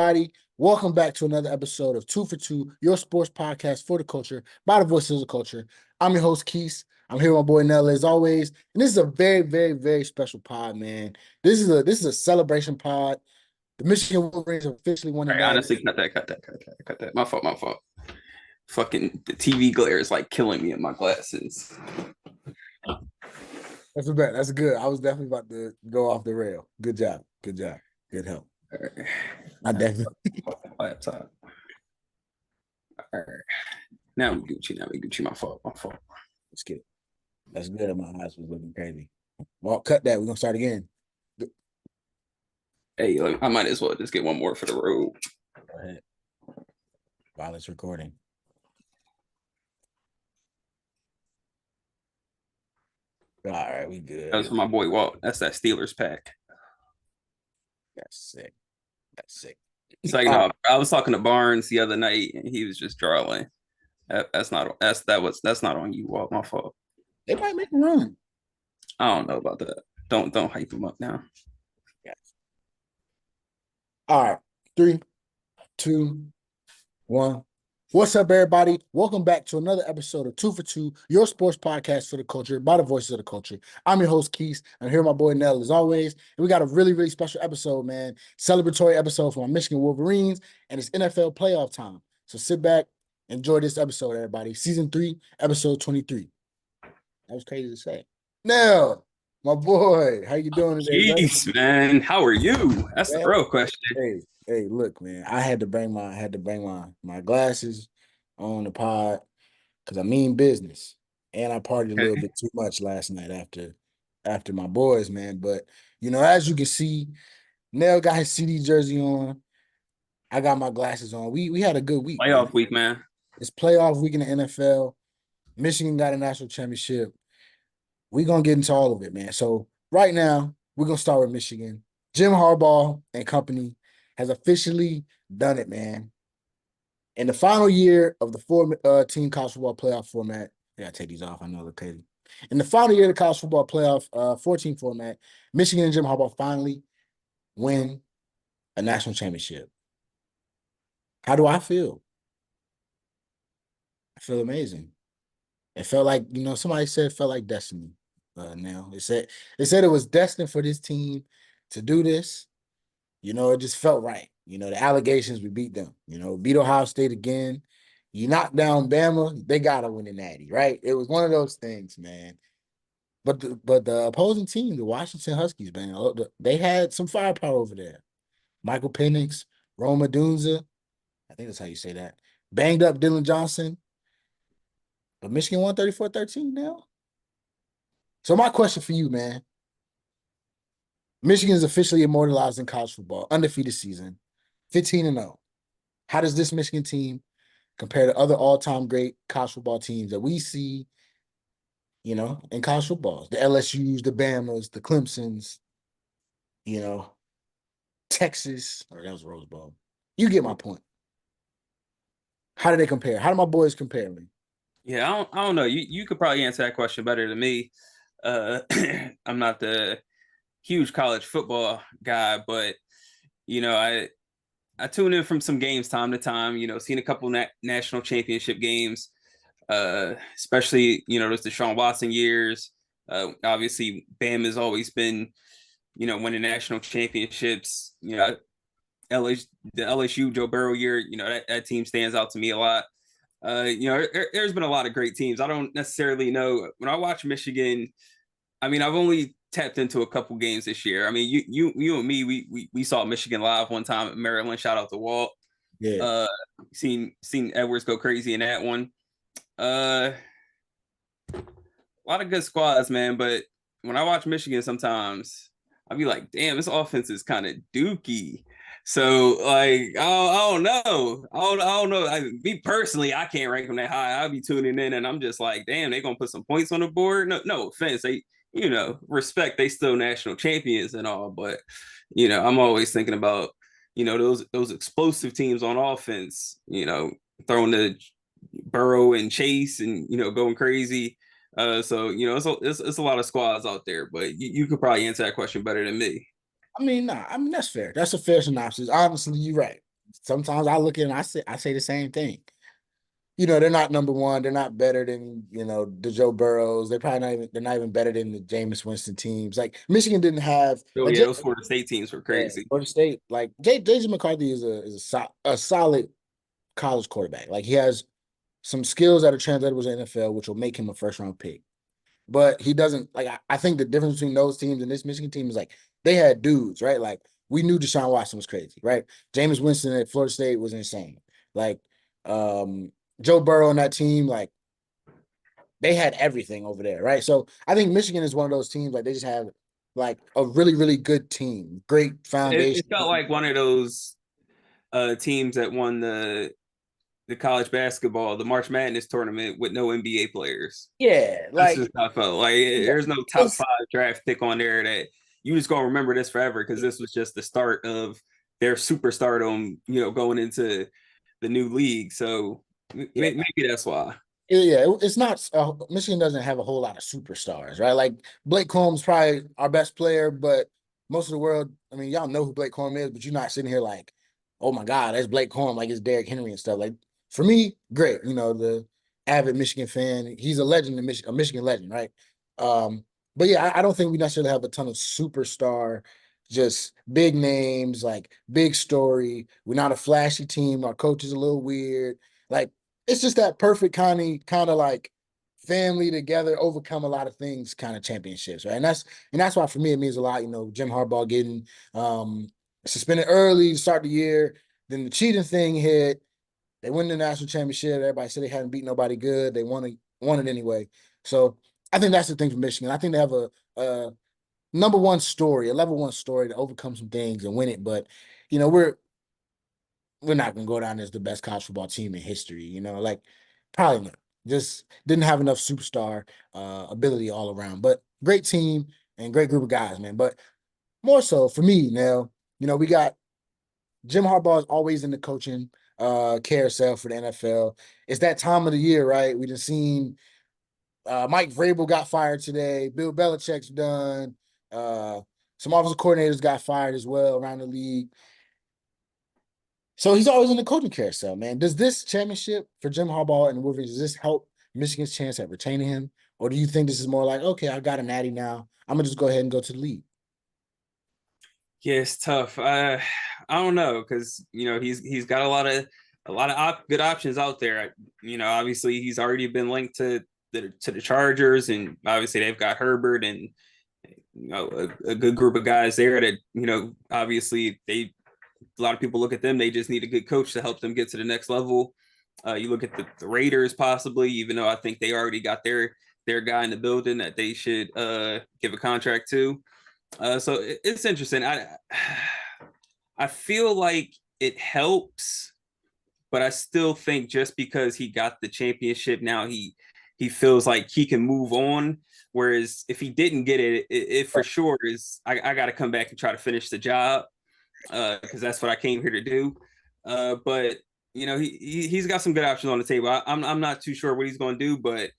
everybody? Welcome back to another episode of Two for Two, your sports podcast for the culture, by the voices of the culture. I'm your host, Quis. I'm here with my boy Nell, as always. And this is a very, very, very special pod, man. This is a celebration pod. The Michigan Wolverines officially won the All right, Natty. honestly, cut that. My fault. Fucking the TV glare is like killing me in my glasses. That's a bet. That's good. I was definitely about to go off the rail. Good job. Good help. All right. I definitely. Laptop. All right. Now we Gucci. My fault. Let's get it. That's good. My eyes was looking crazy. Well, cut that. We're gonna start again. Hey, I might as well just get one more for the road. Go ahead. Violence recording. All right, we good. That's for my boy Walt. That's that Steelers pack. That's sick. It's like, no, I was talking to Barnes the other night, and he was just drawing. That's not on you, Walt. My fault. They might make a run. I don't know about that. Don't hype him up now. Yes. All right, 3, 2, 1. What's up, everybody? Welcome back to another episode of Two for Two, your sports podcast for the culture, by the voices of the culture. I'm your host, Keith. I'm here with my boy Nell, as always. And we got a really, really special episode, man. Celebratory episode for my Michigan Wolverines, and it's NFL playoff time. So sit back, enjoy this episode, everybody. Season 3, episode 23. That was crazy to say. Nell, my boy, how you doing today? Jeez, man. How are you? That's the real question. Hey, look, man. I had to bring my glasses on the pod because I mean business. And I partied a little bit too much last night after my boys, man. But as you can see, Nell got his CD jersey on. I got my glasses on. We had a good week. Playoff week, man. It's playoff week in the NFL. Michigan got a national championship. We're gonna get into all of it, man. So right now, we're gonna start with Michigan. Jim Harbaugh and company has officially done it, man. In the final year of the four-team college football playoff format, I gotta take these off. I know they're crazy. In the final year of the college football playoff 14 format, Michigan and Jim Harbaugh finally win a national championship. How do I feel? I feel amazing. It felt like, somebody said it felt like destiny. Now they said it was destined for this team to do this. It just felt right. The allegations, we beat them. Beat Ohio State again. You knock down Bama, they gotta win the Natty, right? It was one of those things, man. But the opposing team, the Washington Huskies, man, they had some firepower over there. Michael Penix, Roma Dunza, I think that's how you say that. Banged up Dylan Johnson. But Michigan won 34-13 now. So my question for you, man. Michigan is officially immortalized in college football, undefeated season, 15-0. How does this Michigan team compare to other all-time great college football teams that we see, in college football? The LSUs, the Bamas, the Clemsons, Texas, or that was Rose Bowl. You get my point. How do they compare? How do my boys compare me? Yeah, I don't know. You could probably answer that question better than me. I'm not the huge college football guy, but I tune in from some games time to time. Seen a couple national championship games, especially those Deshaun Watson years. Obviously, Bam has always been winning national championships. The LSU Joe Burrow year. That team stands out to me a lot. There's been a lot of great teams. I don't necessarily know when I watch Michigan. I mean, I've only tapped into a couple games this year. I mean, you and me, we saw Michigan live one time at Maryland. Shout out to Walt. Yeah. Seen Edwards go crazy in that one. A lot of good squads, man. But when I watch Michigan, sometimes I'll be like, damn, this offense is kind of dookie. So like, I don't know. I don't know. Me personally, I can't rank them that high. I'll be tuning in and I'm just like, damn, they're gonna put some points on the board. No offense. They, respect, they still national champions and all, but I'm always thinking about, those explosive teams on offense, throwing the Burrow and Chase and going crazy. So it's a lot of squads out there, but you could probably answer that question better than me. I mean, that's fair. That's a fair synopsis. Honestly, you're right. sometimes I look at it and I say the same thing. They're not number one. They're not better than, the Joe Burrows. They're not even better than the Jameis Winston teams. Like Michigan didn't have Oh like yeah, those Florida State teams were yeah, crazy. Florida State. Like JJ McCarthy is a solid college quarterback. Like he has some skills that are translatable to the NFL, which will make him a first round pick. But he doesn't like. I think the difference between those teams and this Michigan team is like they had dudes, right? Like we knew Deshaun Watson was crazy, right? Jameis Winston at Florida State was insane. Like um, Joe Burrow and that team, like they had everything over there, right? So I think Michigan is one of those teams like they just have like a really really good team, great It foundation. felt like one of those teams that won the college basketball, the March Madness tournament with no NBA players. Yeah, That's like just how I felt. Like there's no top it's five draft pick on there that you just gonna remember this forever because this was just the start of their superstardom, going into the new league. So yeah. maybe that's why. It's not Michigan doesn't have a whole lot of superstars, right? Like Blake Combs probably our best player, but most of the world, I mean, y'all know who Blake Combs is, but you're not sitting here like, oh my God, that's Blake Combs, like it's Derrick Henry and stuff. Like for me, great, the avid Michigan fan, he's a legend in Michigan, a Michigan legend, right? Um, but yeah, I don't think we necessarily have a ton of superstar, just big names, like big story. We're not a flashy team. Our coach is a little weird. Like it's just that perfect kind of like family together, overcome a lot of things kind of championships, right? And that's why for me it means a lot. Jim Harbaugh getting suspended early to start the year, then the cheating thing hit. They win the national championship. Everybody said they hadn't beat nobody good. They won it anyway. So I think that's the thing for Michigan. I think they have a number one story, a level one story to overcome some things and win it. But you know, we're we're not gonna go down as the best college football team in history. Like probably not. Just didn't have enough superstar ability all around. But great team and great group of guys, man. But more so for me now, we got Jim Harbaugh is always in the coaching carousel for the NFL. It's that time of the year, right? We just seen Mike Vrabel got fired today. Bill Belichick's done. Uh, some offensive coordinators got fired as well around the league. So he's always in the coaching carousel, man. Does this championship for Jim Harbaugh and the Wolverines, does this help Michigan's chance at retaining him? Or do you think this is more like, okay, I got a natty now. I'm gonna just go ahead and go to the league? Yeah, it's tough. I don't know because he's got a lot of good options out there. Obviously he's already been linked to the Chargers, and obviously they've got Herbert and a good group of guys there that obviously a lot of people look at them. They just need a good coach to help them get to the next level. You look at the Raiders possibly, even though I think they already got their guy in the building that they should give a contract to. So it's interesting. I feel like it helps, but I still think just because he got the championship now, he feels like he can move on. Whereas if he didn't get it, it for sure is I got to come back and try to finish the job because that's what I came here to do. But he's got some good options on the table. I'm not too sure what he's going to do, but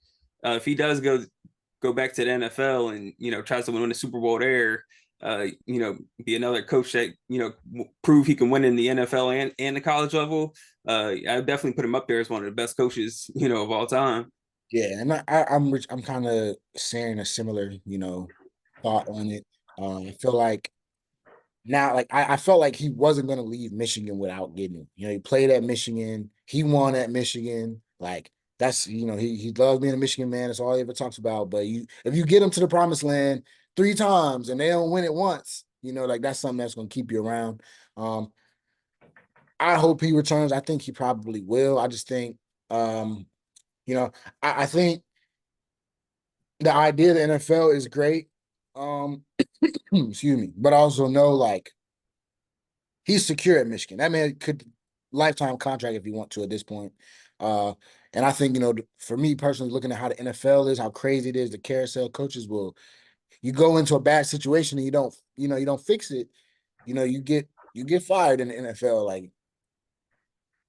if he does go back to the NFL and tries to win the Super Bowl there, be another coach that prove he can win in the NFL and the college level. I definitely put him up there as one of the best coaches of all time. Yeah, and I'm kind of sharing a similar, thought on it. I feel like now, like I felt like he wasn't gonna leave Michigan without getting it. He played at Michigan, he won at Michigan. Like that's he loves being a Michigan man. That's all he ever talks about. But if you get him to the promised land 3 times and they don't win it once, like that's something that's gonna keep you around. Um, I hope he returns. I think he probably will. I just think you know, I think the idea of the NFL is great. Excuse me, but I also know like he's secure at Michigan. That man could lifetime contract if he want to at this point. Uh, and I think for me personally, looking at how the NFL is, how crazy it is, the carousel coaches will. You go into a bad situation and you don't fix it. You get fired in the NFL. Like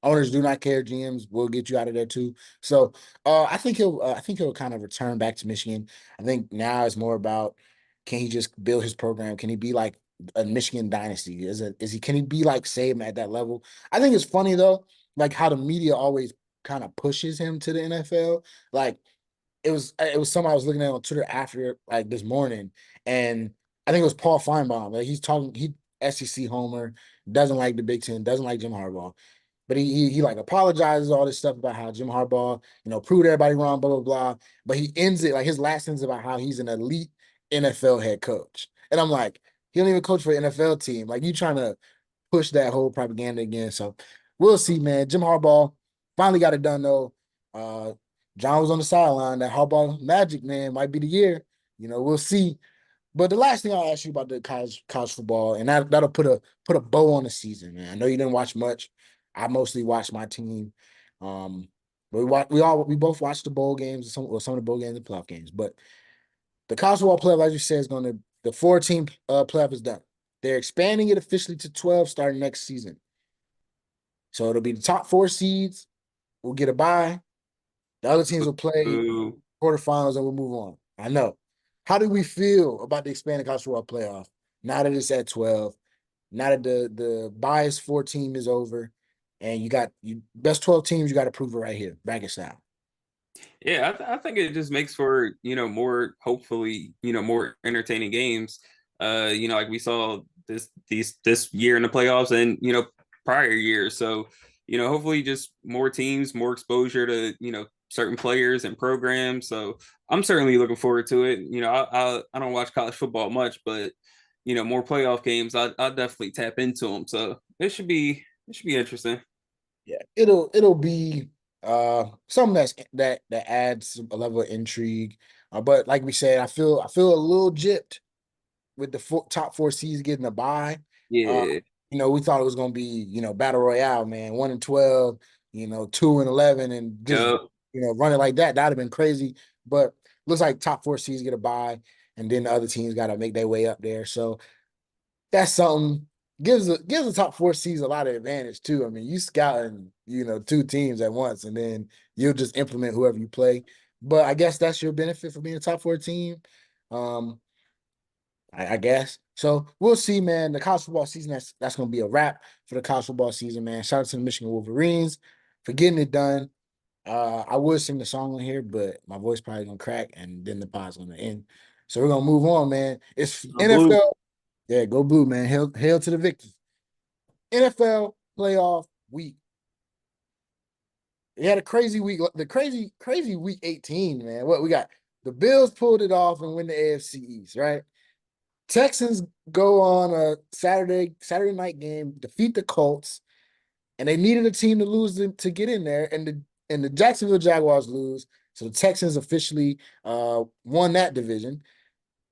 owners do not care. GMs will get you out of there too. So I think he'll kind of return back to Michigan. I think now it's more about can he just build his program? Can he be like a Michigan dynasty? Can he be like Saban at that level? I think it's funny though, like how the media always kind of pushes him to the NFL. Like it was something I was looking at on Twitter after like this morning, and I think it was Paul Feinbaum. Like he's talking, he SEC homer, doesn't like the Big Ten, doesn't like Jim Harbaugh. But he like apologizes all this stuff about how Jim Harbaugh, proved everybody wrong, blah, blah, blah. But he ends it like his last sentence about how he's an elite NFL head coach. And I'm like, he don't even coach for an NFL team. Like you trying to push that whole propaganda again. So we'll see, man. Jim Harbaugh finally got it done though. Uh John was on the sideline. That Harbaugh magic, man, might be the year. We'll see. But the last thing I'll ask you about the college football, and that'll put a bow on the season, man. I know you didn't watch much. I mostly watched my team. But we both watched the bowl games, some of the bowl games and playoff games. But the college football playoff, as you said, is going to the 4-team playoff is done. They're expanding it officially to 12 starting next season. So it'll be the top 4 seeds. We'll get a bye. The other teams will play Ooh. quarterfinals and we'll move on. I know. How do we feel about the expanded college football playoff now that it's at 12? Now that the bias 4 team is over, and you got you best 12 teams, you got to prove it right here, bracket style. Yeah, I think it just makes for, more, hopefully, more entertaining games. Like we saw this year in the playoffs and, prior years. So, hopefully just more teams, more exposure to, certain players and programs. So I'm certainly looking forward to it. I don't watch college football much, but more playoff games, I'll definitely tap into them. So it should be interesting. Yeah, it'll be something that adds a level of intrigue. But like we said, I feel a little gypped with the top 4 seeds getting a bye. Uh, Yeah. we thought it was gonna be, battle royale, man, 1-12, 2-11, and just Yep. run it like that. That'd have been crazy. But looks like top 4 seeds get a bye, and then the other teams got to make their way up there. So that's something gives the top 4 seeds a lot of advantage too. I mean, you scouting, 2 teams at once, and then you'll just implement whoever you play. But I guess that's your benefit for being a top 4 team. Um, I guess. So we'll see, man. The college football season, that's gonna be a wrap for the college football season, man. Shout out to the Michigan Wolverines for getting it done. I would sing the song on here, but my voice probably gonna crack, and then the pod's gonna end. So we're gonna move on, man. It's Blue. NFL. Yeah, go blue, man. Hail to the victors. NFL playoff week. They had a crazy week. The crazy week 18, man. What we got? The Bills pulled it off and win the AFC East, right? Texans go on a Saturday night game, defeat the Colts, and they needed a team to lose them to get in there, and the Jacksonville Jaguars lose, so the Texans officially won that division.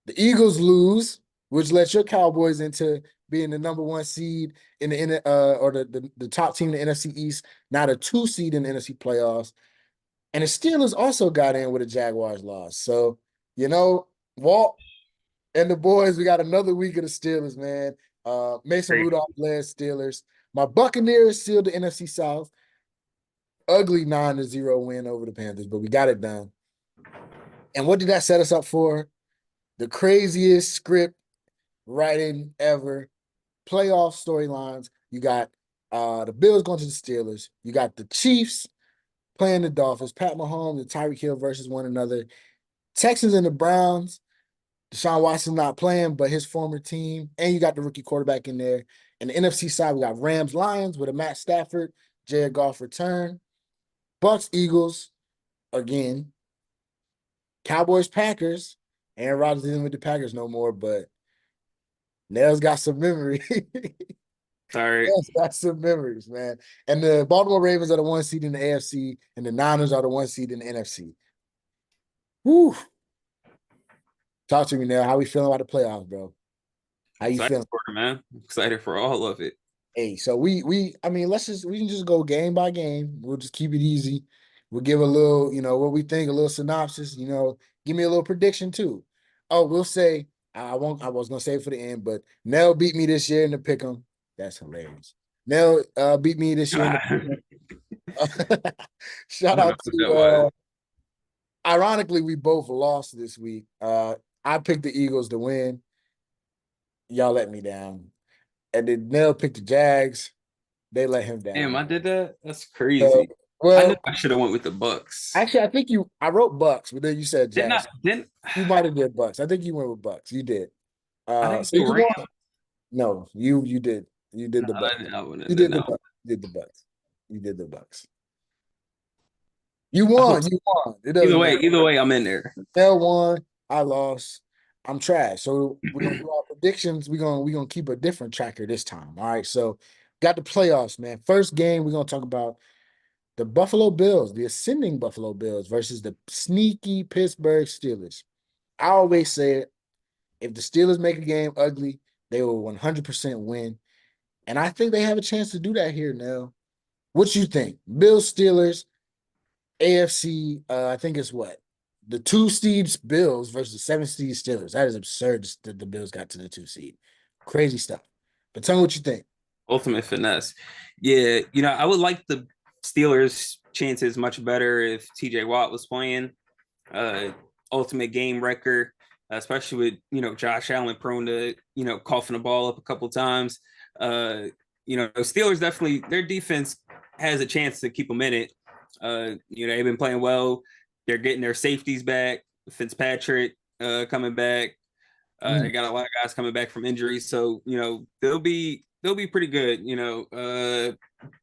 The Eagles lose, which lets your Cowboys into being the number 1 seed or the top team in the NFC East, now the 2 seed in the NFC playoffs. And the Steelers also got in with a Jaguars loss. So, Walt and the boys, we got another week of the Steelers, man. Mason Great. Rudolph led Steelers. My Buccaneers sealed the NFC South. Ugly 9-0 win over the Panthers, but we got it done. And what did that set us up for? The craziest script writing ever. Playoff storylines. You got the Bills going to the Steelers. You got the Chiefs playing the Dolphins. Pat Mahomes and Tyreek Hill versus one another. Texans and the Browns. Deshaun Watson not playing, but his former team. And you got the rookie quarterback in there. And the NFC side, we got Rams Lions with a Matt Stafford, Jared Goff return. Bucks Eagles again. Cowboys Packers. Aaron Rodgers isn't with the Packers no more, but Nell's got some memory. All right. Yes, that's some memories, man. And the Baltimore Ravens are the 1 seed in the AFC, and the Niners are the 1 seed in the NFC. Woo! Talk to me now. How we feeling about the playoffs, bro? How you Excited feeling? for it, man. Excited for all of it. Hey, so I mean, we can just go game by game. We'll just keep it easy. We'll give a little, what we think, a little synopsis. Give me a little prediction too. Oh, we'll say I won't. I was gonna say it for the end, but Nell beat me this year in the pick'em. That's hilarious. Nell beat me this year in the I pick'em. Shout don't know out what that to was. ironically, we both lost this week. I picked the Eagles to win. y'all let me down. And then Nell picked the Jags. They let him Damn, down. I did that. That's So, crazy. I knew well, I should have went with the Bucks. actually, I think I wrote Bucks, but then you said Didn't I? Jags. Didn't You might have did Bucks. I think you went with Bucks. You did. I didn't So go you Rams? won. No, you did. You did No, the Bucks. I wouldn't You have done did the that. Bucks. You did the Bucks. You did the Bucks. You I hope won. so. You won. It doesn't matter. Either way, I'm in there. Nell won. I lost. I'm trash. So we're gonna do our predictions. We're gonna keep a different tracker this time. All right. So got the playoffs, man. First game, we're gonna talk about the Buffalo Bills, the ascending Buffalo Bills versus the sneaky Pittsburgh Steelers. I always said if the Steelers make a game ugly, they will 100% win. And I think they have a chance to do that here now. What you think? Bills, Steelers, AFC, I think it's what? The 2 seeds Bills versus 7 seed Steelers. That is absurd that the Bills got to the 2 seed. Crazy stuff. But tell me what you think. Ultimate finesse. Yeah, I would like the Steelers' chances much better if TJ Watt was playing. Uh, ultimate game wrecker, especially with Josh Allen prone to coughing the ball up a couple times. Steelers definitely their defense has a chance to keep them in it. They've been playing well. They're getting their safeties back. Fitzpatrick coming back. They got a lot of guys coming back from injuries, so they'll be pretty good.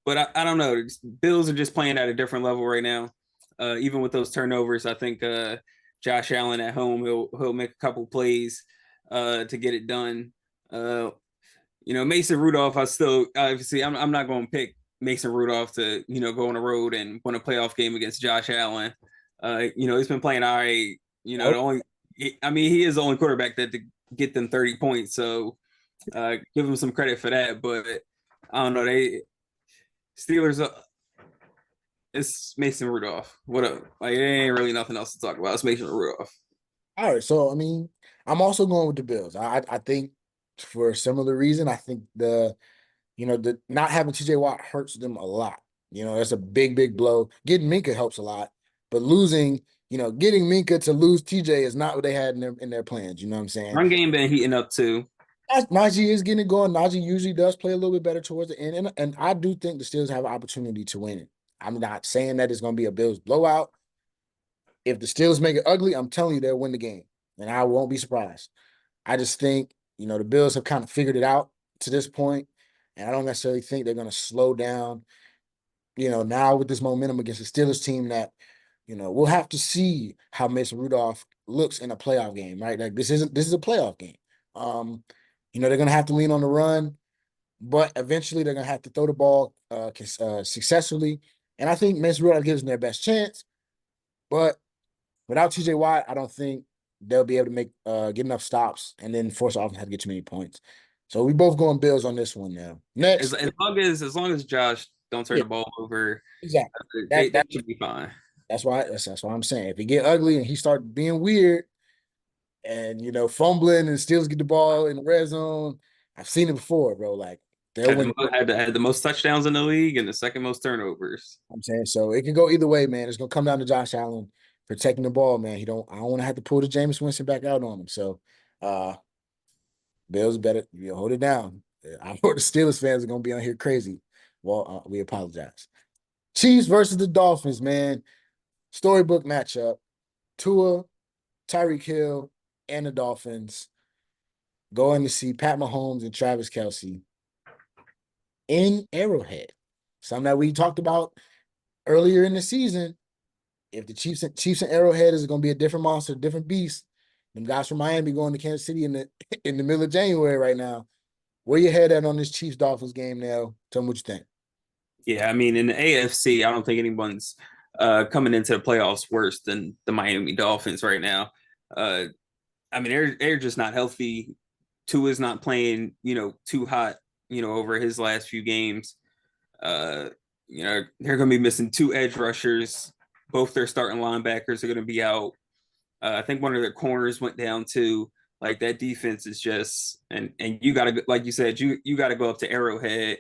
But I don't know. Bills are just playing at a different level right now. Even with those turnovers, I think Josh Allen at home he'll make a couple plays to get it done. Mason Rudolph, I still obviously I'm not going to pick Mason Rudolph to go on the road and win a playoff game against Josh Allen. He's been playing all right. The only he is the only quarterback that to get them 30 points, so give him some credit for that. But I don't know, they Steelers. It's Mason Rudolph. What up? Like, it ain't really nothing else to talk about. It's Mason Rudolph. All right. So, I mean, I'm also going with the Bills. I think for a similar reason, I think the not having TJ Watt hurts them a lot. That's a big, big blow. Getting Minka helps a lot, but getting Minka to lose TJ is not what they had in their plans. You know what I'm saying? Run game been heating up too. Najee is getting it going. Najee usually does play a little bit better towards the end, and I do think the Steelers have an opportunity to win it. I'm not saying that it's going to be a Bills blowout. If the Steelers make it ugly, I'm telling you they'll win the game, and I won't be surprised. I just think the Bills have kind of figured it out to this point, and I don't necessarily think they're going to slow down. Now with this momentum against the Steelers team that we'll have to see how Mason Rudolph looks in a playoff game, right? Like this is a playoff game. They're gonna have to lean on the run, but eventually they're gonna have to throw the ball successfully. And I think Mason Rudolph gives them their best chance. But without TJ Watt, I don't think they'll be able to make get enough stops and then force the offense to get too many points. So we both going Bills on this one now. As, Next, as long as as long as Josh don't turn yeah, the ball over, exactly. they should be fine. That's why I'm saying if he get ugly and he start being weird and fumbling and Steelers get the ball in the red zone, I've seen it before, bro. Like they'll Had win. had the most touchdowns in the league and the second most turnovers. I'm saying so it can go either way, man. It's gonna come down to Josh Allen protecting the ball, man. I don't want to have to pull the Jameis Winston back out on him. So uh Bills better hold it down. I know the Steelers fans are gonna be on here crazy. Well, we apologize. Chiefs versus the Dolphins, man. Storybook matchup. Tua, Tyreek Hill, and the Dolphins going to see Pat Mahomes and Travis Kelce in Arrowhead. Something that we talked about earlier in the season. If the Chiefs and Arrowhead is going to be a different monster, different beast. Them guys from Miami going to Kansas City in the in the middle of January right now. Where you head at on this Chiefs Dolphins game now? Tell me what you think. Yeah, I mean in the AFC, I don't think anyone's coming into the playoffs worse than the Miami Dolphins right now. Uh, I mean they're just not healthy. Tua's not playing, too hot, over his last few games. Uh, they're going to be missing 2 edge rushers. Both their starting linebackers are going to be out. I think one of their corners went down too. Like that defense is just and you got to, like you said, you got to go up to Arrowhead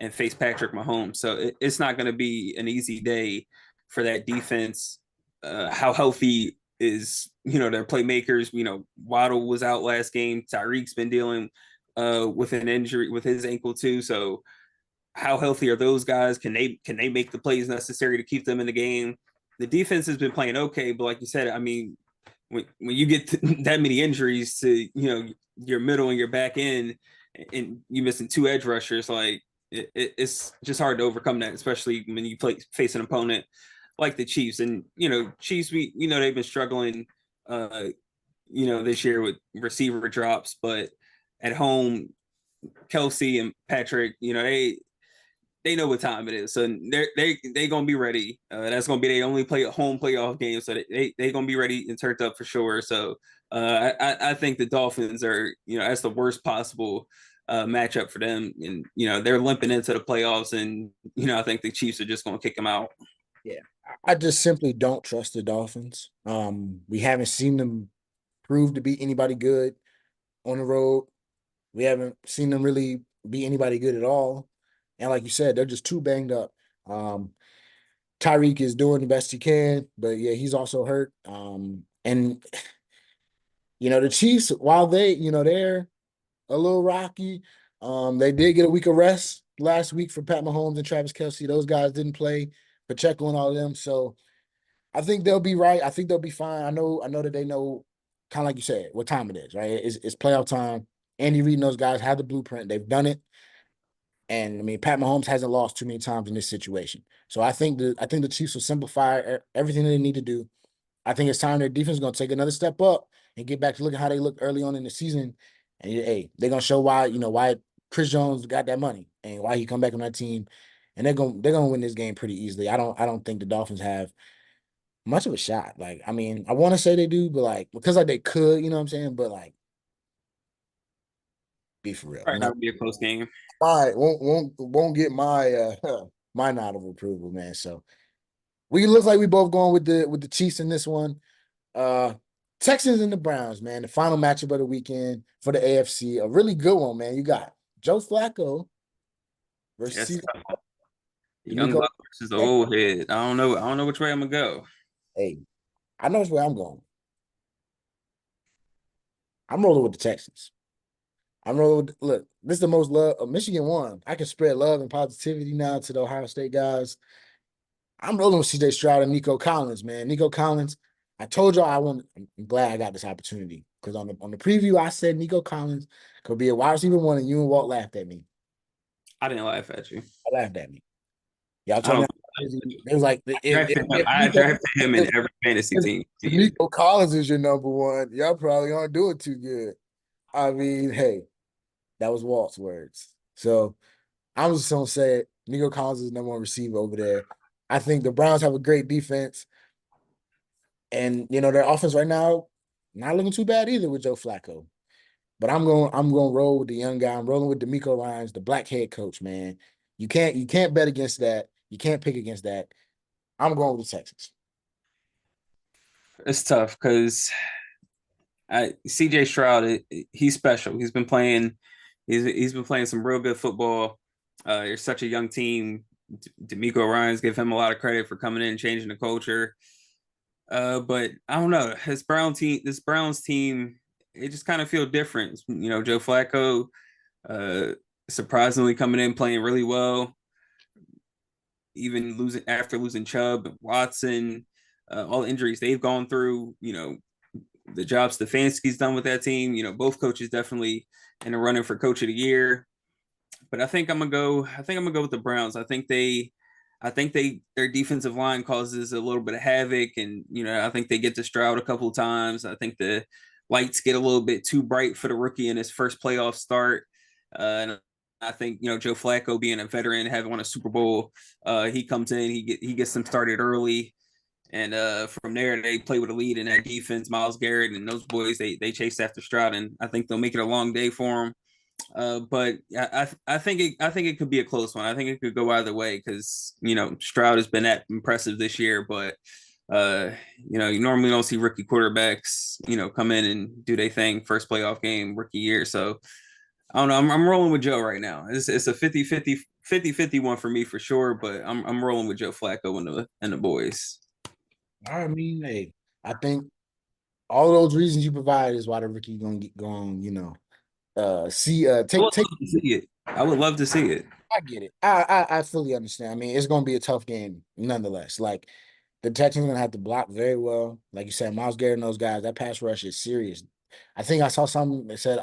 and face Patrick Mahomes. So it's not going to be an easy day for that defense. How healthy is their playmakers? Waddle was out last game. Tyreek's been dealing with an injury with his ankle too. So how healthy are those guys? Can they make the plays necessary to keep them in the game? The defense has been playing okay, but like you said, I mean, when you get that many injuries to your middle and your back end, and you missing two edge rushers, like it's just hard to overcome that, especially when you face an opponent like the Chiefs. And Chiefs, we know they've been struggling, uh, this year with receiver drops, but at home, Kelsey and Patrick, they know what time it is, so they gonna be ready. That's gonna be their only home playoff game, so they gonna be ready and turned up for sure. So I think the Dolphins are that's the worst possible matchup for them, and they're limping into the playoffs, and I think the Chiefs are just gonna kick them out. Yeah, I just simply don't trust the Dolphins. We haven't seen them prove to be anybody good on the road. We haven't seen them really be anybody good at all. And like you said, they're just too banged up. Tyreek is doing the best he can, but yeah, he's also hurt. And the Chiefs, while they're a little rocky, they did get a week of rest last week for Pat Mahomes and Travis Kelsey. Those guys didn't play, Pacheco and all of them. So I think they'll be right. I think they'll be fine. I know that they know, kind of like you said, what time it is, right? It's playoff time. Andy Reid and those guys have the blueprint. They've done it. And I mean, Pat Mahomes hasn't lost too many times in this situation. So I think the Chiefs will simplify everything that they need to do. I think it's time their defense is going to take another step up and get back to looking how they looked early on in the season. And hey, they're going to show why Chris Jones got that money and why he come back on that team. And they're gonna win this game pretty easily. I don't think the Dolphins have much of a shot. Like, I mean, I want to say they do, but like because like they could, you know what I'm saying? But like, be for real. Right, that would be a close game. Won't get my my nod of approval, man. So we look like we both going with the Chiefs in this one. Uh Texans and the Browns, man. The final matchup of the weekend for the AFC. A really good one, man. You got Joe Flacco Yes, versus the young D'Amico. buck versus the old head. I don't know. I don't know which way I'm gonna go. Hey, I know where I'm going. I'm rolling with the Texans. I'm rolling with, look, this is the most love. Michigan won. I can spread love and positivity now to the Ohio State guys. I'm rolling with CJ Stroud and Nico Collins, man. Nico Collins, I told y'all I want. I'm glad I got this opportunity because on the preview I said Nico Collins could be a wide receiver one, and you and Walt laughed at me. I didn't laugh at you. I laughed at me. Y'all I told me don't. I was crazy. It was like I drafted him in every fantasy if team. Nico Collins is your number one, y'all probably aren't doing too good. I mean, hey, that was Walt's words. So I'm just gonna say it. Nico Collins is the number one receiver over there. I think the Browns have a great defense. And their offense right now, not looking too bad either with Joe Flacco. But I'm going to roll with the young guy. I'm rolling with D'Amico Ryans, the black head coach, man. You can't bet against that. You can't pick against that. I'm going with the Texans. It's tough because CJ Stroud, he's special. He's been playing. He's been playing some real good football. You're such a young team. D'Amico Ryans give him a lot of credit for coming in and changing the culture. But I don't know. This Browns team, it just kind of feel different. Joe Flacco, uh, surprisingly coming in playing really well, even losing Chubb, Watson, all the injuries they've gone through. The job Stefanski's done with that team. Both coaches definitely in the running for coach of the year. But I think I'm gonna go. I think I'm gonna go with the Browns. I think their defensive line causes a little bit of havoc, and I think they get to Stroud a couple of times. I think the lights get a little bit too bright for the rookie in his first playoff start, and I think Joe Flacco being a veteran, having won a Super Bowl, he comes in, he gets them started early, and from there they play with a lead in that defense. Myles Garrett and those boys they chase after Stroud, and I think they'll make it a long day for him. But I think it could be a close one. I think it could go either way because Stroud has been that impressive this year, but you normally don't see rookie quarterbacks come in and do their thing first playoff game rookie year. So I don't know. I'm rolling with Joe right now. It's a 50-50 one for me for sure, but I'm rolling with Joe Flacco and the boys. I mean, hey, I think all those reasons you provide is why the rookie gonna get going. I would take. love to see it. I would love to see it. I get it. I fully understand. I mean, it's gonna be a tough game nonetheless. Like the Texans are gonna have to block very well. Like you said, Myles Garrett and those guys, that pass rush is serious. I think I saw something that said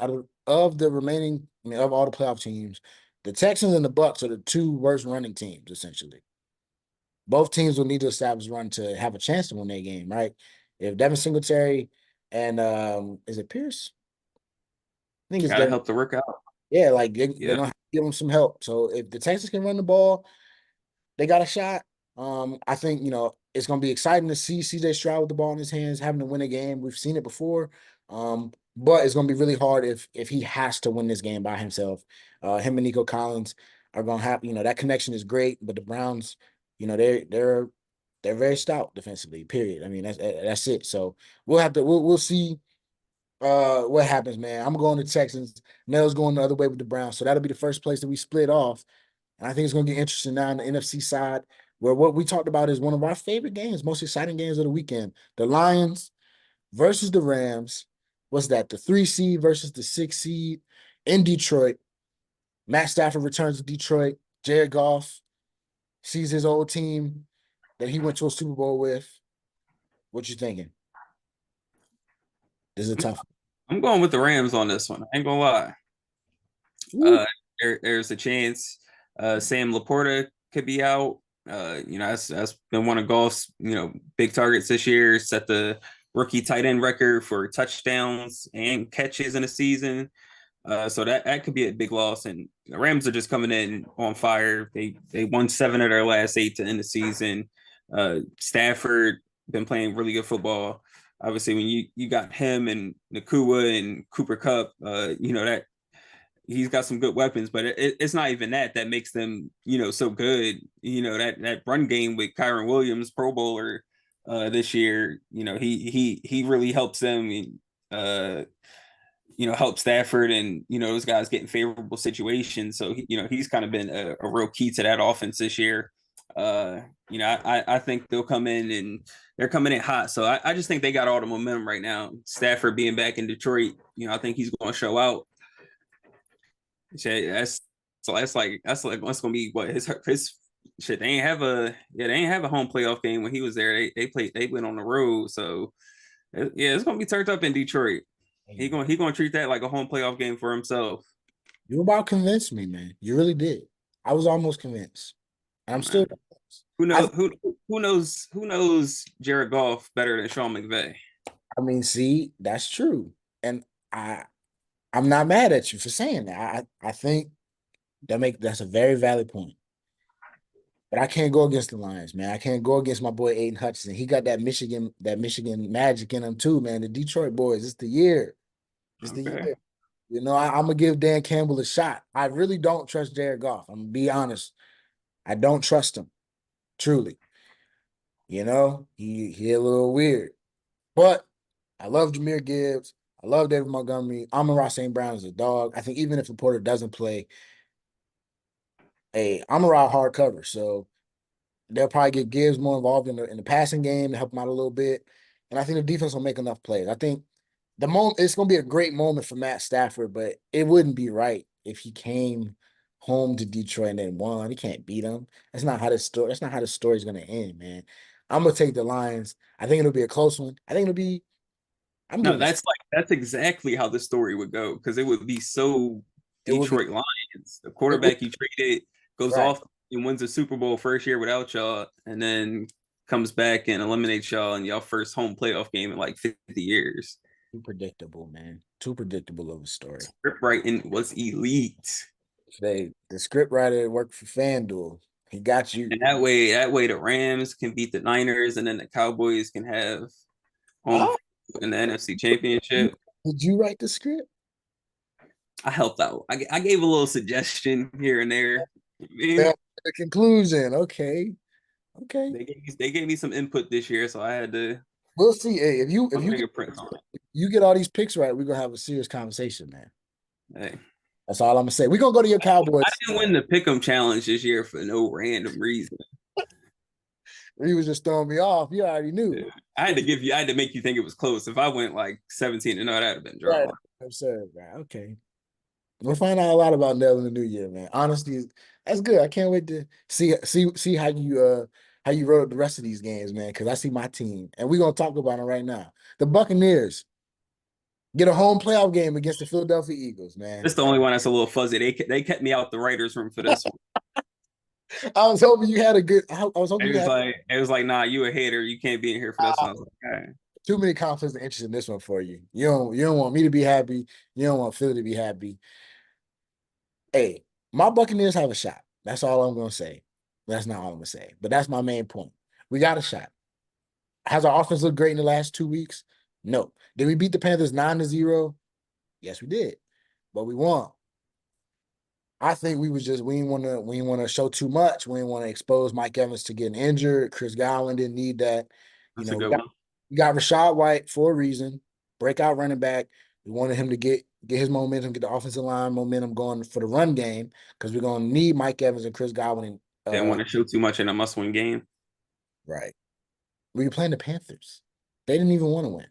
of the remaining, I mean, of all the playoff teams, the Texans and the Bucks are the two worst running teams, essentially. Both teams will need to establish run to have a chance to win their game, right? If Devin Singletary and is it Pierce? I think it's Gotta Devin. help the work out. Yeah, like they're Yeah. gonna have to give them some help. So if the Texans can run the ball, they got a shot. I think it's gonna be exciting to see CJ Stroud with the ball in his hands, having to win a game. We've seen it before, but it's gonna be really hard if he has to win this game by himself. Him and Nico Collins are gonna have that connection is great, but the Browns, they're very stout defensively. Period. I mean that's it. So we'll see what happens, man. I'm going to Texans. Nell's going the other way with the Browns, so that'll be the first place that we split off. And I think it's going to get interesting now on the NFC side, where what we talked about is one of our favorite games, most exciting games of the weekend. The Lions versus the Rams. What's that? The 3 seed versus the 6 seed in Detroit. Matt Stafford returns to Detroit. Jared Goff sees his old team that he went to a Super Bowl with. What you thinking? This is a tough I'm going with the Rams on this one. I ain't gonna lie. one. Uh, there's a chance Sam Laporta could be out. That's been one of Golf's big targets this year. Set the rookie tight end record for touchdowns and catches in a season. So that could be a big loss. And the Rams are just coming in on fire. They won 7 of their last 8 to end the season. Stafford been playing really good football. Obviously, when you got him and Nakua and Cooper Cup, that he's got some good weapons, but it's not even that makes them so good. That run game with Kyron Williams, Pro Bowler this year. He really helps them. And, help Stafford and those guys get in favorable situations. So he's kind of been a real key to that offense this year. I think they'll come in and they're coming in hot. So I just think they got all the momentum right now. Stafford being back in Detroit, I think he's going to show out. That's like what's gonna be what his shit. They ain't have a home playoff game when he was there. They went on the road. So yeah, it's gonna be turned up in Detroit. He gonna treat that like a home playoff game for himself. You about convinced me, man. You really did. I was almost convinced. And I'm still Man. Who I, knows who knows Jared Goff better than Sean McVay? I mean, see, that's true. And I'm not mad at you for saying that. I think that's a very valid point. But I can't go against the Lions, man. I can't go against my boy Aiden Hutchinson. He got that Michigan magic in him too, man. The Detroit boys, it's the year. It's the Okay. year. I'm gonna give Dan Campbell a shot. I really don't trust Jared Goff. I'm gonna be honest. I don't trust him, truly. He a little weird. But I love Jahmyr Gibbs. I love David Montgomery. Amon-Ra St. Brown is a dog. I think even if Laporta doesn't play, Amon-Ra hard cover. So they'll probably get Gibbs more involved in the passing game to help him out a little bit. And I think the defense will make enough plays. I think it's going to be a great moment for Matt Stafford, but it wouldn't be right if he came home to Detroit and then won. He can't beat them. That's not how the story's going to end, man. I'm going to take the Lions. I think it'll be a close one. I think it'll be. I'm No, giving it. that's exactly how the story would go because it would be so It would be. Detroit Lions. The It would, quarterback you traded goes right. off and wins the Super Bowl first year without y'all, and then comes back and eliminates y'all in y'all first home playoff game in like 50 years. Too predictable, man. Too predictable of a story. Script writing was elite. The script writer worked for FanDuel. He got you. And that way the Rams can beat the Niners and then the Cowboys can have home Oh, in the NFC Championship. did you write the script? I helped out. I gave a little suggestion here and there. I Yeah, mean, the conclusion. Okay. Okay. they gave me some input this year, so I had to We'll see. Hey, if you put if you fingerprints on you get all these picks right, we're gonna have a serious conversation, man. it. Hey, That's all I'm gonna say. We're gonna go to your I Cowboys. didn't win the pick'em challenge this year for no random reason. He was just throwing me off. You already knew. I had to make you think it was close. If I went like 17 and no, that'd have been Right. drama. Absurd, man. Okay. We'll find out a lot about Nell in the new year, man. Honestly, that's good. I can't wait to see how you wrote the rest of these games, man. Because I see my team, and we're gonna talk about it right now. The Buccaneers get a home playoff game against the Philadelphia Eagles, man. This is the only one that's a little fuzzy. They kept me out the writers' room for this one. I was hoping you had a good. I was hoping you had It was like, nah, you a hater. You can't be in here for this one. I was like, all right. too many conflicts of interest in this one for you. You don't want me to be happy. You don't want Philly to be happy. Hey, my Buccaneers have a shot. That's all I'm gonna say. That's not all I'm gonna say, but that's my main point. We got a shot. Has our offense looked great in the last 2 weeks? No. Did we beat the Panthers 9-0? Yes, we did. But we won. I think we didn't want to show too much. We didn't want to expose Mike Evans to getting injured. Chris Godwin didn't need that. You That's a know, good one. we got Rashad White for a reason. Breakout running back. We wanted him to get his momentum, get the offensive line momentum going for the run game because we're gonna need Mike Evans and Chris Godwin. Didn't want to show too much in a must-win game. Right. We were playing the Panthers. They didn't even want to win.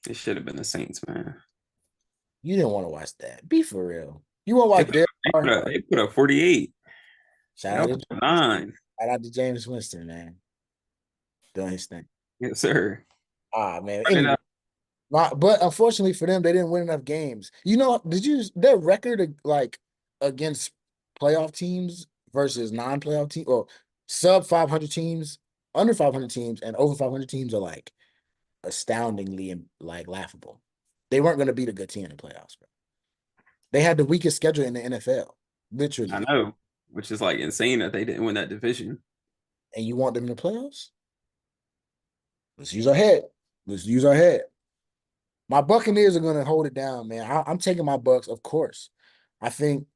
It should have been the Saints, man. You didn't want to watch that. Be for real. You want to They watch put, Derek they Carr? put up, they put up 48. Shout Y'all out put to up 9. shout out to James Winston, man, doing his thing. Yes, sir. Man. Run it Anyway, up. but unfortunately for them, they didn't win enough games. You know, their record like against playoff teams versus non-playoff teams or sub 500 teams, under 500 teams, and over 500 teams are like astoundingly like laughable. They weren't going to beat a good team in the playoffs, bro. They had the weakest schedule in the NFL, I literally. know, which is like insane that they didn't win that division. And you want them in the playoffs? Let's use our head. Let's use our head. My Buccaneers are going to hold it down, man. I'm taking my Bucks, of course. I think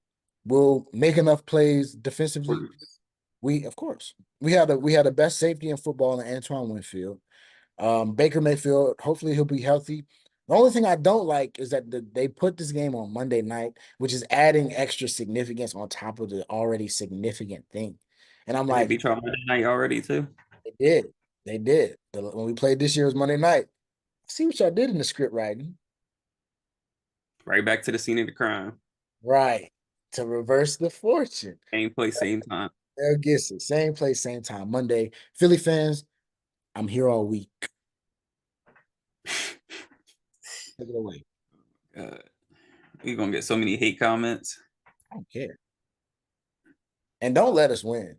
we'll make enough plays defensively. Of course, we had the best safety in football in Antoine Winfield. Baker Mayfield, hopefully he'll be healthy. The only thing I don't like is that they put this game on Monday night, which is adding extra significance on top of the already significant thing. And I'm Did they like, beat y'all Monday night already too? they did. They did. When we played this year was Monday night. See what y'all did in the script writing. Right back to the scene of the crime. Right. To reverse the fortune. Same place, same time. Mel Gibson, same place, same time. Monday. Philly fans, I'm here all week. Take it away. You're gonna get so many hate comments. I don't care. And don't let us win.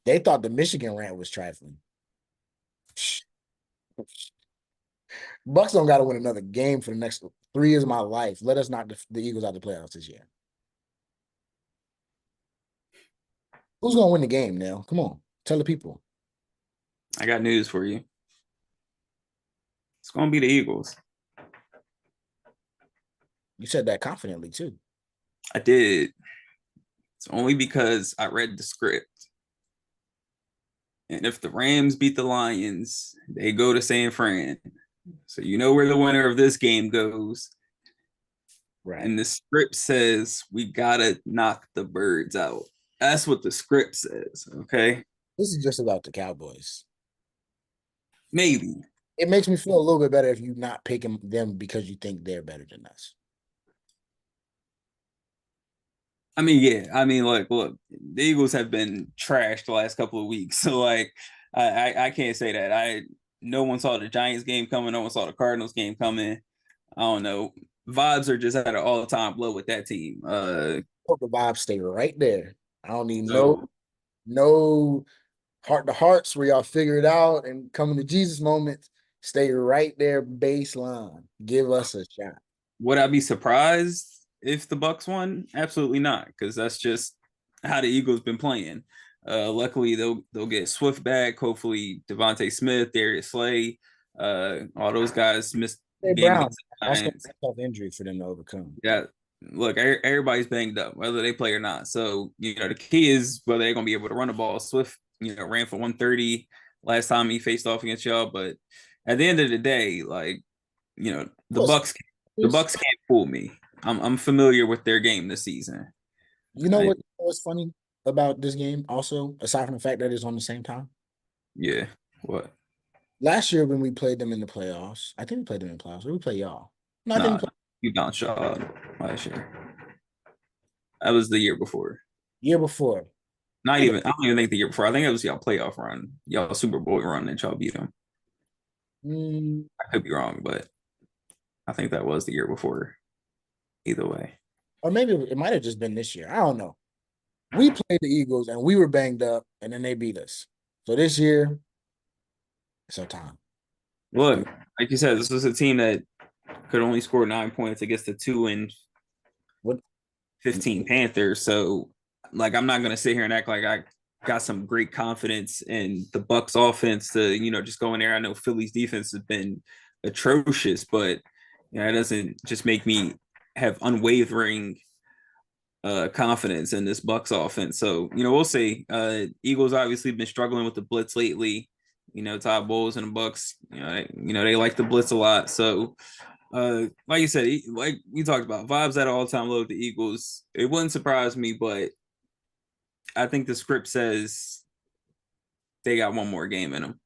They thought the Michigan rant was trifling. Bucks don't got to win another game for the next 3 years of my life. Let us knock the Eagles out of the playoffs this year. Who's gonna win the game now? Come on, tell the people. I got news for you. It's gonna be the Eagles. You said that confidently too. I did. It's only because I read the script. And if the Rams beat the Lions, they go to San Fran. So you know where the winner of this game goes. Right. And the script says we gotta knock the birds out. That's what the script says. Okay. This is just about the Cowboys. Maybe. It makes me feel a little bit better if you're not picking them because you think they're better than us. I mean, yeah. I mean, look, the Eagles have been trashed the last couple of weeks. So like I can't say that. No one saw the Giants game coming, no one saw the Cardinals game coming. I don't know. Vibes are just at an all-time low with that team. Hope the vibes stay right there. I don't need So no heart to hearts where y'all figure it out and coming to Jesus moments. Stay right there, baseline. Give us a shot. would I be surprised if the Bucks won? Absolutely not, because that's just how the Eagles been playing. Luckily, they'll get Swift back. Hopefully, Devontae Smith, Darius Slay, all those guys missed Hey, game Brown, against the that's going to Giants. be a tough injury for them to overcome. Yeah, look, everybody's banged up, whether they play or not. So the key is whether they're gonna be able to run the ball. Swift, ran for 130 last time he faced off against y'all, but at the end of the day, like the Plus, Bucks, the Bucks can't fool me. I'm familiar with their game this season. you know what's funny about this game? Also, aside from the fact that it's on the same time, Yeah, what? Last year when we played them in the playoffs, I think we played them in the playoffs. Or we play y'all. No, I think we Nah, played you bounced y'all last year. That was the year before. year before. Not I think, even. I don't even think the year before. I think it was y'all playoff run, y'all Super Bowl run that y'all beat them. mm, I could be wrong, but I think that was the year before. Either way, or maybe it might have just been this year. I don't know. We played the Eagles and we were banged up, and then they beat us. So this year, it's our time. look, like you said, this was a team that could only score 9 points against the What 2-15 Panthers. So, like, I'm not gonna sit here and act like I got some great confidence in the Bucks offense to, just go in there. I know Philly's defense has been atrocious, but it doesn't just make me have unwavering confidence in this Bucks offense. So, we'll see. Eagles obviously been struggling with the blitz lately. Todd Bowles and the Bucks, they like the blitz a lot. So, like you said, like we talked about, vibes at an all-time low with the Eagles. It wouldn't surprise me, but I think the script says they got one more game in them.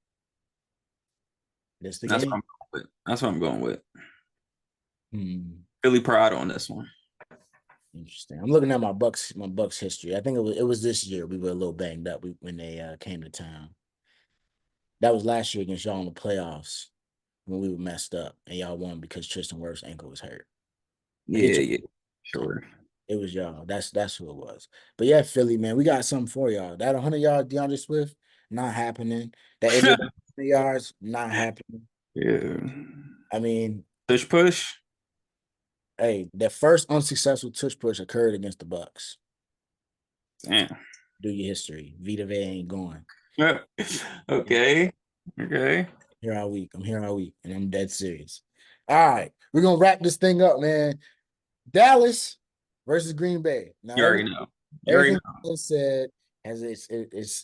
That's the That's what game. I'm going with. That's what I'm going with. Hmm. Philly pride on this one. Interesting. I'm looking at my Bucks history. I think it was this year we were a little banged up when they came to town. That was last year against y'all in the playoffs when we were messed up and y'all won because Tristan Wirfs' ankle was hurt. Forget Yeah, you. yeah, sure. It was y'all. That's who it was. But yeah, Philly, man, we got something for y'all. That 100-yard DeAndre Swift, not happening. That AJ 100 yards, not happening. Yeah. I mean, Push. hey, the first unsuccessful tush push occurred against the Bucks. Damn. Do your history. Vita Vea ain't going. Okay. Okay. Here all week. I'm here all week, and I'm dead serious. All right, we're gonna wrap this thing up, man. Dallas versus Green Bay. Now, You already know. You already everything know. been said has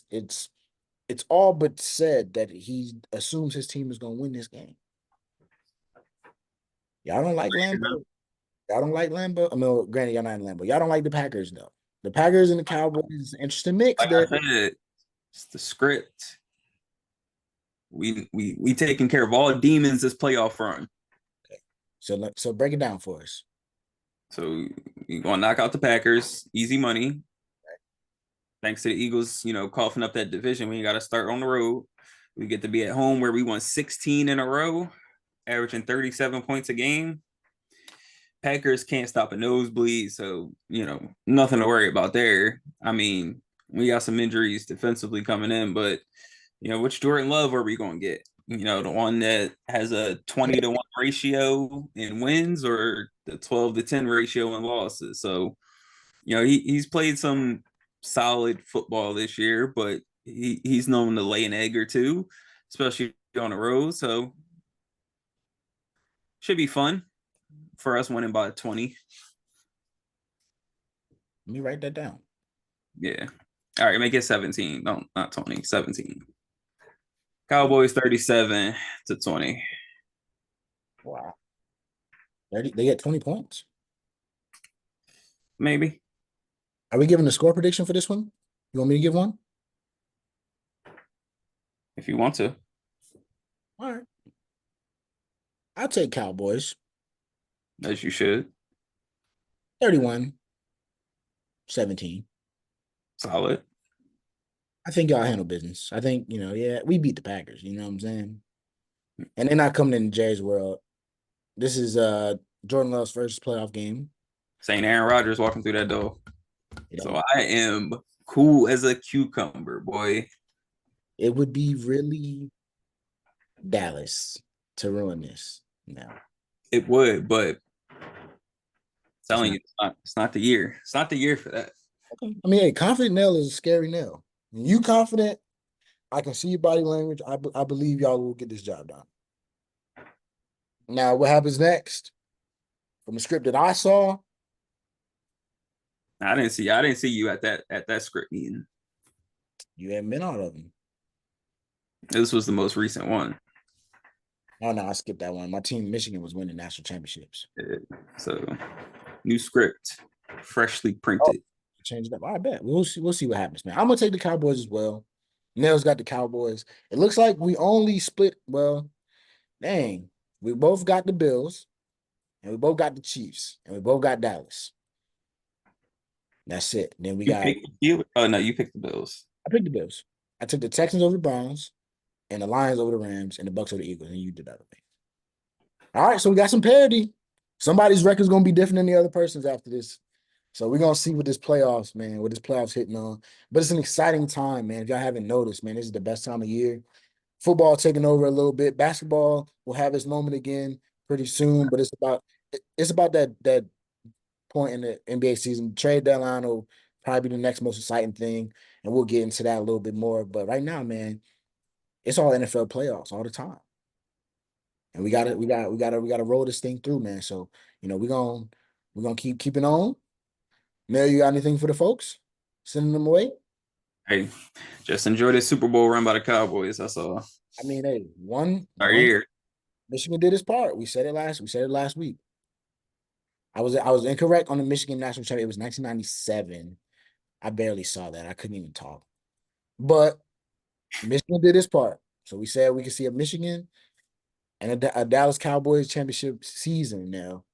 it's all but said that he assumes his team is gonna win this game. Y'all don't like Lambeau. Y'all don't like Lambeau. I mean, granted, y'all not in Lambeau. Y'all don't like the Packers though. The Packers and the Cowboys is an interesting mix Like I there. said, it's the script. We taking care of all demons this playoff run. So break it down for us. So you gonna knock out the Packers, easy money. Thanks to the Eagles, coughing up that division. We got to start on the road. We get to be at home where we won 16 in a row, averaging 37 points a game. Packers can't stop a nosebleed, so nothing to worry about there. I mean, we got some injuries defensively coming in, but which Jordan Love are we going to get? The one that has a 20-1 ratio in wins or the 12-10 ratio in losses. So, he's played some solid football this year, but he's known to lay an egg or two, especially on the road. So, should be fun for us winning by 20. Let me write that down. Yeah. All right, make it 17. No, not 20, 17. Cowboys 37-20. Wow. They get 20 points. Maybe. Are we giving a score prediction for this one? You want me to give one? If you want to. All right. I'll take Cowboys. As you should. 31-17. Solid. I think y'all handle business. I think, yeah, we beat the Packers. You know what I'm saying? And they're not coming in Jerry's world. This is Jordan Love's first playoff game. St. Aaron Rodgers walking through that door. You know, So I am cool as a cucumber, boy. it would be really Dallas to ruin this now. It would, but telling not. you, it's not the year. It's not the year for that. Okay. I mean, hey, confident Nell is a scary Nell. When you confident, I can see your body language. I believe y'all will get this job done. Now, what happens next? From the script that I saw, I didn't see you at that script meeting. you haven't been out of them. This was the most recent one. Oh no, I skipped that one. My team, Michigan, was winning national championships. So new script, freshly Oh, printed. change it up. I bet we'll see. We'll see what happens, man. I'm gonna take the Cowboys as well. Nell's got the Cowboys. It looks like we only split. Well, dang, we both got the Bills, and we both got the Chiefs, and we both got Dallas. That's it. Then we You got. picked you. Oh no, you picked the Bills. I picked the Bills. I took the Texans over the Browns, and the Lions over the Rams, and the Bucks over the Eagles, and you did that with me. All right, so we got some parity. Somebody's record's gonna be different than the other person's after this. So we're gonna see what this playoffs, man, what this playoffs hitting on. But it's an exciting time, man. If y'all haven't noticed, man, this is the best time of year. Football taking over a little bit. Basketball will have its moment again pretty soon, but it's about that point in the NBA season. Trade deadline will probably be the next most exciting thing, and we'll get into that a little bit more. But right now, man, it's all NFL playoffs all the time. And we gotta roll this thing through, man. So, we're gonna keep keeping on. Mel, you got anything for the folks? Sending them away? Hey, just enjoy this Super Bowl run by the Cowboys. That's all. I mean, hey, one Our one year. Michigan did its part. We said it last week. I was incorrect on the Michigan national championship. It was 1997. I barely saw that. I couldn't even talk. But Michigan did its part. So we said we could see a Michigan and a Dallas Cowboys championship season now.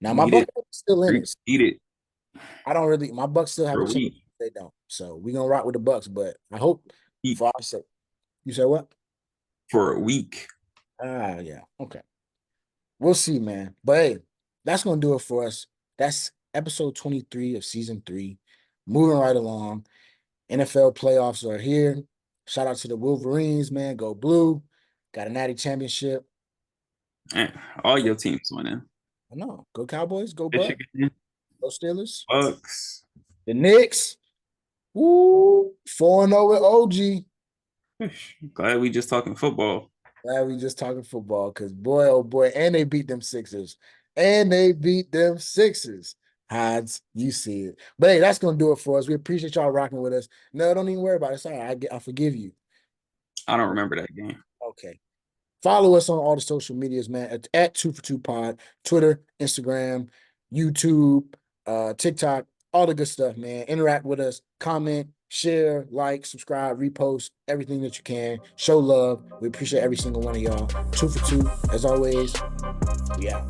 Now my Need Bucks it. are still in it. Eat it My Bucks still have for a a chance. week. They don't. So we're gonna rock with the Bucks, but I hope Eat for our sake. You said what? for a week. Yeah. Okay. We'll see, man. But hey, that's gonna do it for us. That's episode 23 of season 3. Moving right along. NFL playoffs are here. Shout out to the Wolverines, man. Go blue. Got a natty championship. Man, all your teams winning. I know. Go Cowboys. Go Bucks. Michigan, Go Steelers. Bucks. The Knicks. Woo. 4-0 with OG. Glad we just talking football. Glad we just talking football because boy, oh boy, and they beat them Sixers. And they beat them Sixers. Hides, you see it. But hey, that's gonna do it for us. We appreciate y'all rocking with us. No, don't even worry about it. It's all right. I forgive you. I don't remember that game. Okay. Follow us on all the social medias, man. At 2for2pod, Twitter, Instagram, YouTube, TikTok, all the good stuff, man. Interact with us, comment, share, like, subscribe, repost, everything that you can. Show love. We appreciate every single one of y'all. 2for2, as always. Yeah.